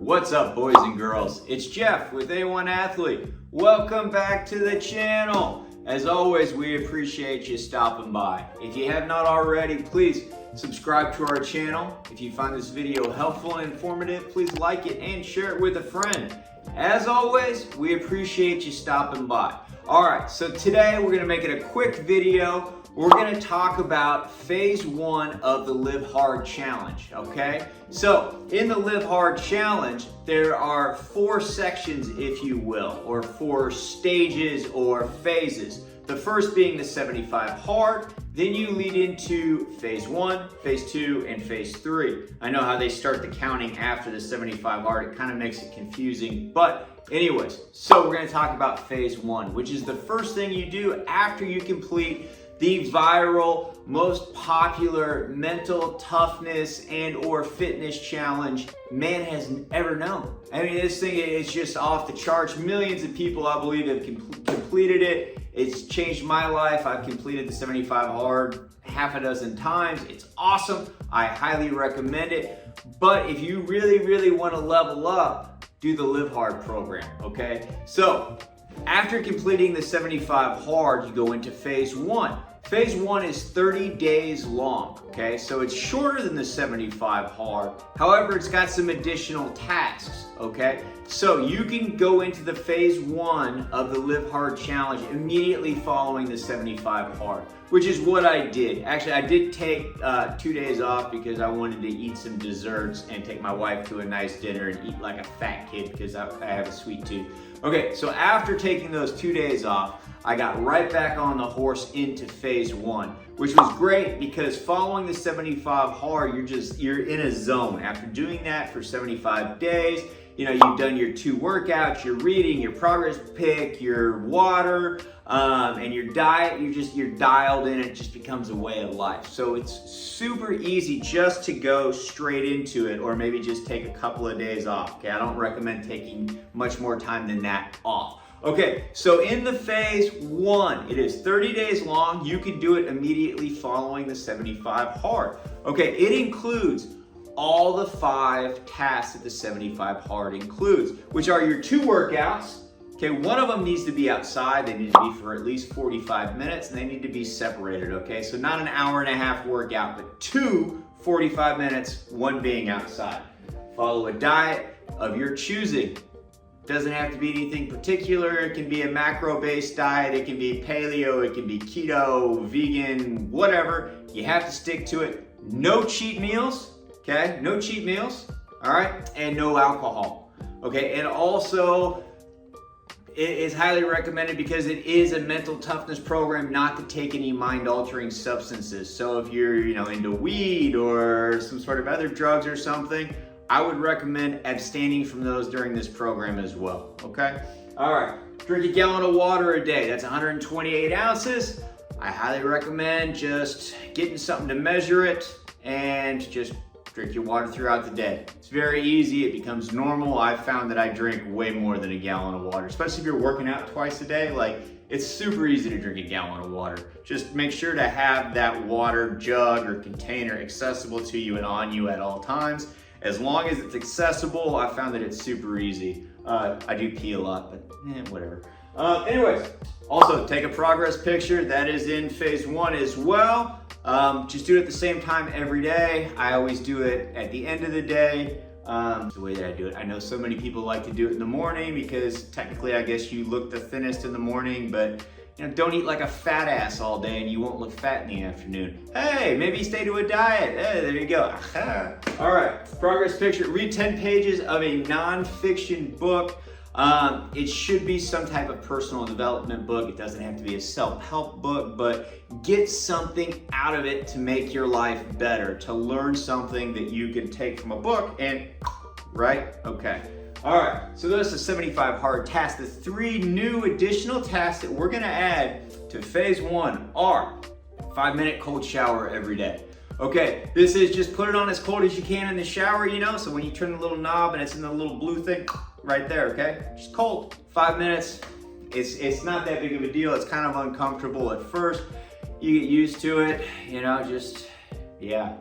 What's up, boys and girls? It's Jeff with A1 Athlete. Welcome back to the channel. As always, we appreciate you stopping by. If you have not already, please subscribe to our channel. If you find this video helpful and informative, please like it and share it with a friend. As always, we appreciate you stopping by. All right, so today we're gonna make it a quick video. We're gonna talk about phase one of the Live Hard Challenge, okay? So in the Live Hard Challenge, there are 4 sections, if you will, or 4 stages or phases. The first being the 75 hard, then you lead into phase 1, phase 2, and phase 3. I know how they start the counting after the 75 hard, it kind of makes it confusing, but anyways, so we're gonna talk about phase 1, which is the first thing you do after you complete the viral, most popular mental toughness and or fitness challenge man has ever known. I mean, this thing is just off the charts. Millions of people, I believe, have completed it. It's changed my life. I've completed the 75 hard half a dozen times. It's awesome. I highly recommend it. But if you really want to level up, do the Live Hard program, okay? So after completing the 75 hard, you go into phase 1. Phase 1 is 30 days long, okay? So it's shorter than the 75 hard. However, it's got some additional tasks, okay? So you can go into the phase 1 of the Live Hard Challenge immediately following the 75 hard, which is what I did. Actually, I did take 2 days off because I wanted to eat some desserts and take my wife to a nice dinner and eat like a fat kid because I have a sweet tooth. Okay, so after taking those 2 days off, I got right back on the horse into phase 1, which was great because following the 75 hard, you're in a zone. After doing that for 75 days, you know, you've done your 2 workouts, your reading, your progress pick, your water, and your diet, you're dialed in. It just becomes a way of life. So it's super easy just to go straight into it, or maybe just take a couple of days off. Okay, I don't recommend taking much more time than that off. Okay, so in the phase 1, it is 30 days long. You can do it immediately following the 75 hard. Okay, it includes all the 5 tasks that the 75 hard includes, which are your 2 workouts. Okay, one of them needs to be outside. They need to be for at least 45 minutes and they need to be separated, okay? So not an hour and a half workout, but 2 45 minutes, one being outside. Follow a diet of your choosing. Doesn't have to be anything particular. It can be a macro-based diet. It can be paleo. It can be keto, vegan, whatever. You have to stick to it. No cheat meals, okay? No cheat meals, all right? And no alcohol, okay? And also, it is highly recommended because it is a mental toughness program not to take any mind-altering substances. So if you're, into weed or some sort of other drugs or something, I would recommend abstaining from those during this program as well, okay? All right, drink a gallon of water a day. That's 128 ounces. I highly recommend just getting something to measure it and just drink your water throughout the day. It's very easy, it becomes normal. I've found that I drink way more than a gallon of water, especially if you're working out twice a day. Like, it's super easy to drink a gallon of water. Just make sure to have that water jug or container accessible to you and on you at all times. As long as it's accessible, I found that it's super easy. I do pee a lot, but whatever. Anyways, also take a progress picture. That is in phase 1 as well. Just do it at the same time every day. I always do it at the end of the day. It's the way that I do it. I know so many people like to do it in the morning because technically I guess you look the thinnest in the morning, but don't eat like a fat ass all day and you won't look fat in the afternoon. Hey, maybe stay to a diet. Hey, there you go. All right, progress picture. Read 10 pages of a nonfiction book. It should be some type of personal development book. It doesn't have to be a self-help book, but get something out of it to make your life better, to learn something that you can take from a book and, right? Okay. All right, so those are 75 hard tasks. The 3 new additional tasks that we're gonna add to phase 1 are 5-minute cold shower every day. Okay, this is just put it on as cold as you can in the shower, so when you turn the little knob and it's in the little blue thing right there, okay? Just cold, 5 minutes. It's not that big of a deal. It's kind of uncomfortable at first. You get used to it, yeah.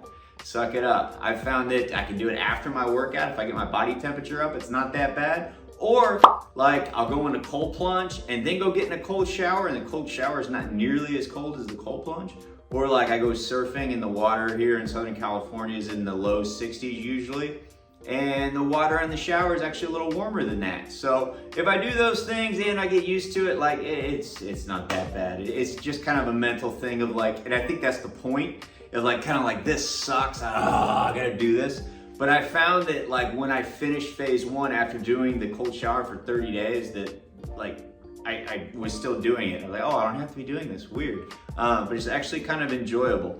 suck it up. I found that I can do it after my workout. If I get my body temperature up, it's not that bad. Or like I'll go in a cold plunge and then go get in a cold shower, and the cold shower is not nearly as cold as the cold plunge. Or like I go surfing and the water here in Southern California is in the low 60s usually. And the water in the shower is actually a little warmer than that. So if I do those things and I get used to it, like it's not that bad. It's just kind of a mental thing of like, and I think that's the point, of like kind of like this sucks, I gotta do this. But I found that like when I finished phase 1 after doing the cold shower for 30 days, that like I was still doing it. I was like, oh, I don't have to be doing this, weird. But it's actually kind of enjoyable.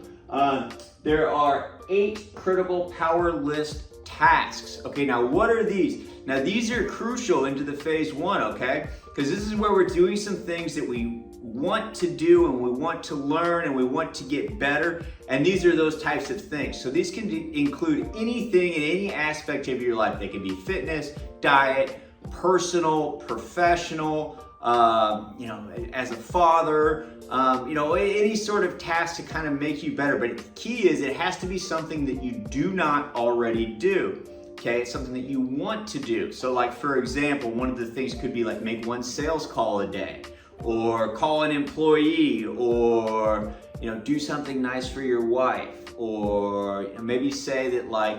There are 8 critical power list tasks. Okay, now what are these? Now these are crucial into the phase 1, okay? Because this is where we're doing some things that we want to do and we want to learn and we want to get better, and these are those types of things. So these can include anything in any aspect of your life. They can be fitness, diet, personal, professional, as a father, any sort of task to kind of make you better. But the key is it has to be something that you do not already do. Okay, it's something that you want to do. So like for example, one of the things could be like make 1 sales call a day, or call an employee, or do something nice for your wife, or maybe say that like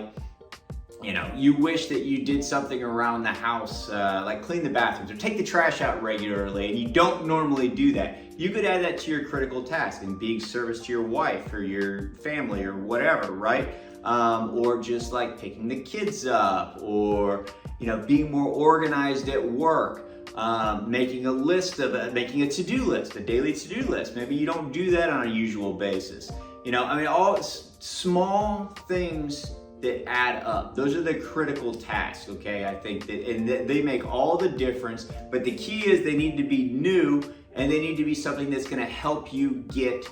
you wish that you did something around the house, like clean the bathrooms or take the trash out regularly, and you don't normally do that. You could add that to your critical task and being service to your wife or your family or whatever, right? Or just like picking the kids up, or being more organized at work. Making a list of making a to-do list, a daily to-do list. Maybe you don't do that on a usual basis. All small things that add up. Those are the critical tasks, okay? I think that, and they make all the difference, but the key is they need to be new, and they need to be something that's gonna help you get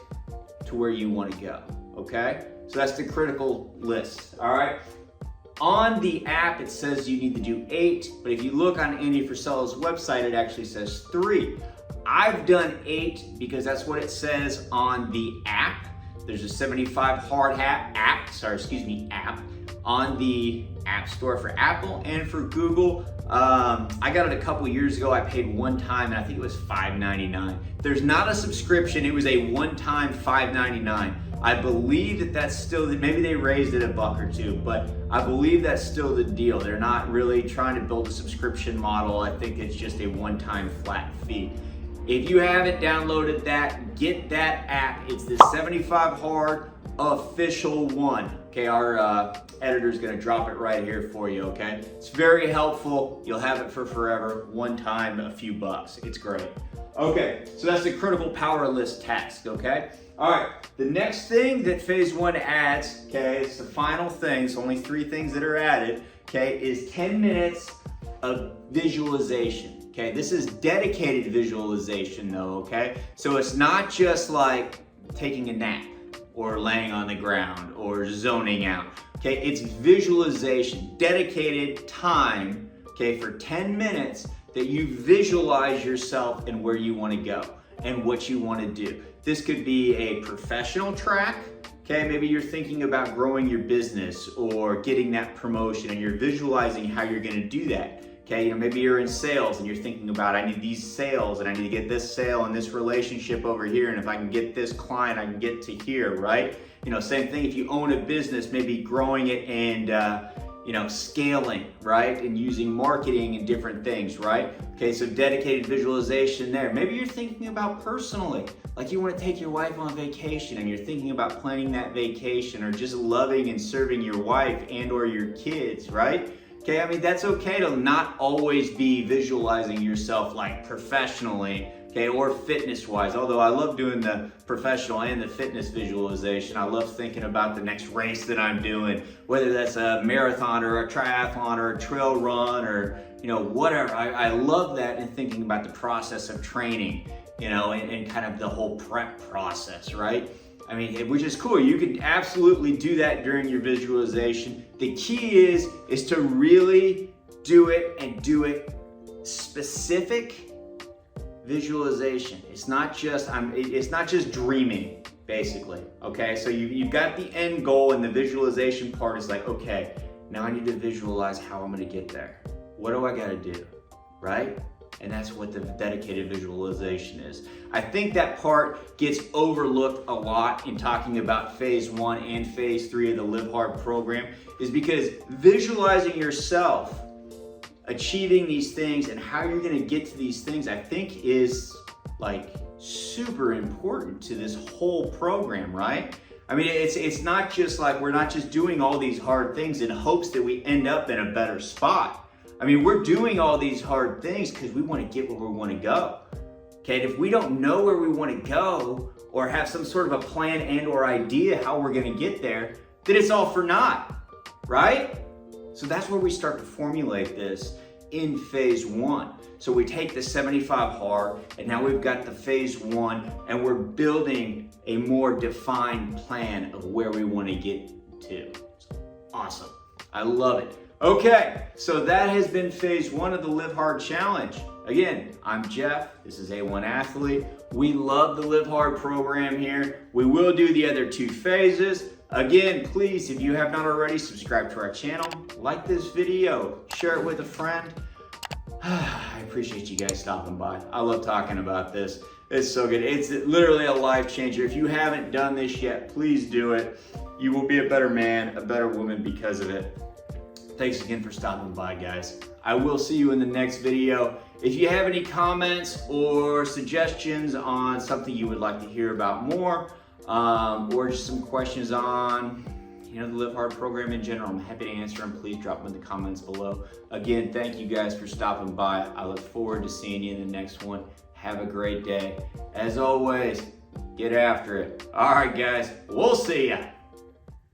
to where you wanna go, okay? So that's the critical list, all right? On the app, it says you need to do 8, but if you look on Andy Frisella's website, it actually says 3. I've done 8 because that's what it says on the app. There's a 75 hard hat app on the App Store for Apple and for Google. I got it a couple years ago. I paid one time, and I think it was $5.99. There's not a subscription. It was a one-time $5.99. I believe that that's still, maybe they raised it $1 or $2, but I believe that's still the deal. They're not really trying to build a subscription model. I think it's just a one-time flat fee. If you haven't downloaded that, get that app. It's the 75 hard official one. Okay, our editor's gonna drop it right here for you, okay? It's very helpful. You'll have it for forever. One time, a few bucks. It's great. Okay, so that's the critical power list task, okay? All right, the next thing that phase 1 adds, okay, it's the final thing, it's only 3 things that are added, okay, is 10 minutes of visualization. Okay, this is dedicated visualization though, okay? So it's not just like taking a nap or laying on the ground or zoning out, okay? It's visualization, dedicated time, okay, for 10 minutes that you visualize yourself and where you wanna go and what you wanna do. This could be a professional track, okay? Maybe you're thinking about growing your business or getting that promotion and you're visualizing how you're gonna do that. Okay, maybe you're in sales and you're thinking about, I need these sales and I need to get this sale and this relationship over here, and if I can get this client, I can get to here, right? Same thing if you own a business, maybe growing it and scaling, right? And using marketing and different things, right? Okay, so dedicated visualization there. Maybe you're thinking about personally, like you want to take your wife on vacation and you're thinking about planning that vacation, or just loving and serving your wife and or your kids, right? Okay, I mean, that's okay to not always be visualizing yourself like professionally, okay, or fitness-wise, although I love doing the professional and the fitness visualization. I love thinking about the next race that I'm doing, whether that's a marathon or a triathlon or a trail run or, whatever. I love that, and thinking about the process of training, and kind of the whole prep process, right? I mean, which is cool. You can absolutely do that during your visualization. The key is to really do it, and do it specific visualization. It's not just dreaming. basically. Okay, so you've got the end goal, and the visualization part is like, okay, now I need to visualize how I'm gonna get there. What do I gotta do, right? And that's what the dedicated visualization is. I think that part gets overlooked a lot in talking about phase 1 and phase 3 of the Live Hard program, is because visualizing yourself achieving these things and how you're gonna get to these things, I think is like super important to this whole program, right? I mean, it's not just like, we're not just doing all these hard things in hopes that we end up in a better spot. I mean, we're doing all these hard things because we want to get where we want to go. Okay, and if we don't know where we want to go or have some sort of a plan and or idea how we're going to get there, then it's all for naught, right? So that's where we start to formulate this in phase 1. So we take the 75 hard, and now we've got the phase 1, and we're building a more defined plan of where we want to get to. Awesome. I love it. Okay, so that has been phase 1 of the Live Hard Challenge. Again, I'm Jeff. This is A1 Athlete. We love the Live Hard program here. We will do the other 2 phases. Again, please, if you have not already, subscribe to our channel, like this video, share it with a friend. I appreciate you guys stopping by. I love talking about this. It's so good. It's literally a life changer. If you haven't done this yet, please do it. You will be a better man, a better woman because of it. Thanks again for stopping by, guys. I will see you in the next video. If you have any comments or suggestions on something you would like to hear about more, or just some questions on the Live Hard program in general, I'm happy to answer them. Please drop them in the comments below. Again, thank you guys for stopping by. I look forward to seeing you in the next one. Have a great day. As always, get after it. All right, guys, we'll see ya.